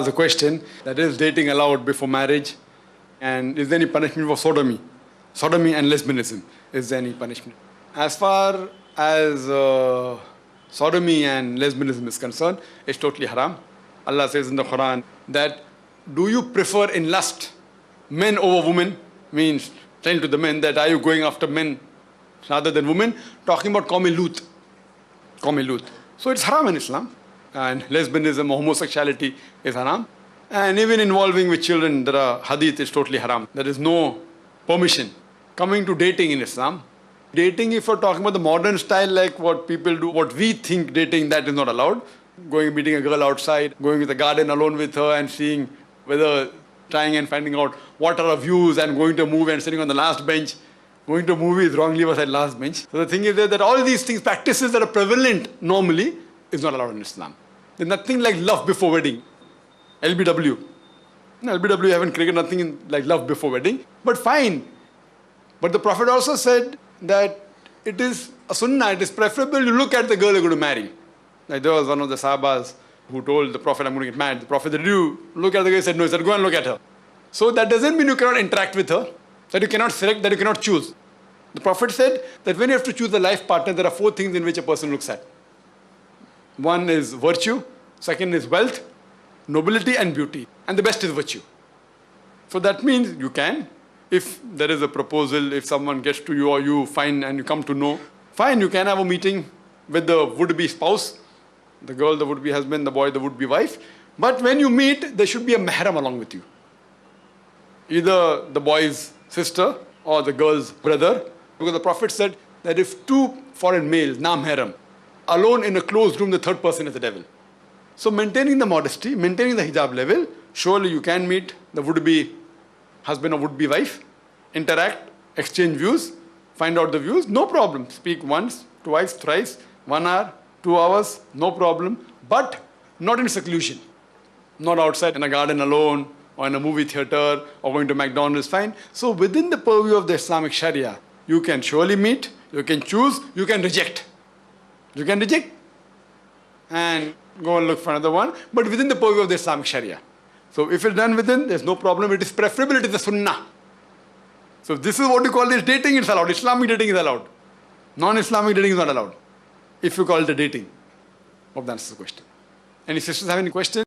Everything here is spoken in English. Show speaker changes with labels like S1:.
S1: The question that is dating allowed before marriage, and is there any punishment for sodomy? Sodomy and lesbianism. Is there any punishment? As far as sodomy and lesbianism is concerned, it's totally haram. Allah says in the Quran that do you prefer in lust men over women? Means telling to the men that are you going after men rather than women? Talking about Qawmi Lut. Qawmi Lut. So it's haram in Islam. And lesbianism or homosexuality is haram. And even involving with children, there are hadith is totally haram. There is no permission. Coming to dating in Islam, dating, if we're talking about the modern style, like what people do, what we think dating, that is not allowed. Going, meeting a girl outside, going to the garden alone with her and seeing whether, trying and finding out what are her views and going to a movie and sitting on the last bench. Going to a movie is wrongly was at last bench. So the thing is that all these things, practices that are prevalent normally, is not allowed in Islam. There's nothing like love before wedding. LBW. No, LBW haven't created nothing in like love before wedding. But fine. But the Prophet also said that it is a sunnah, it is preferable you look at the girl you're going to marry. Like there was one of the Sahabas who told the Prophet, I'm going to get married. The Prophet said, you look at the girl? He said, no. He said, go and look at her. So that doesn't mean you cannot interact with her, that you cannot select, that you cannot choose. The Prophet said that when you have to choose a life partner, there are 4 things in which a person looks at. One is virtue, second is wealth, nobility and beauty, and the best is virtue. So that means you can, if there is a proposal, if someone gets to you or you find and you come to know, fine, you can have a meeting with the would-be spouse, the girl, the would-be husband, the boy, the would-be wife. But when you meet, there should be a mahram along with you. Either the boy's sister or the girl's brother, because the Prophet said that if 2 foreign males, na mahram, alone in a closed room, the third person is the devil. So maintaining the modesty, maintaining the hijab level, surely you can meet the would-be husband or would-be wife, interact, exchange views, find out the views, no problem. Speak once, twice, thrice, 1 hour, 2 hours, no problem. But not in seclusion. Not outside in a garden alone, or in a movie theater, or going to McDonald's, fine. So within the purview of the Islamic Sharia, you can surely meet, you can choose, you can reject. You can reject and go and look for another one, but within the purview of the Islamic Sharia. So if it's done within, there's no problem. It is preferable, it is the sunnah. So if this is what you call this dating, it's allowed. Islamic dating is allowed. Non-Islamic dating is not allowed. If you call it a dating. Hope that answers the question. Any sisters have any questions?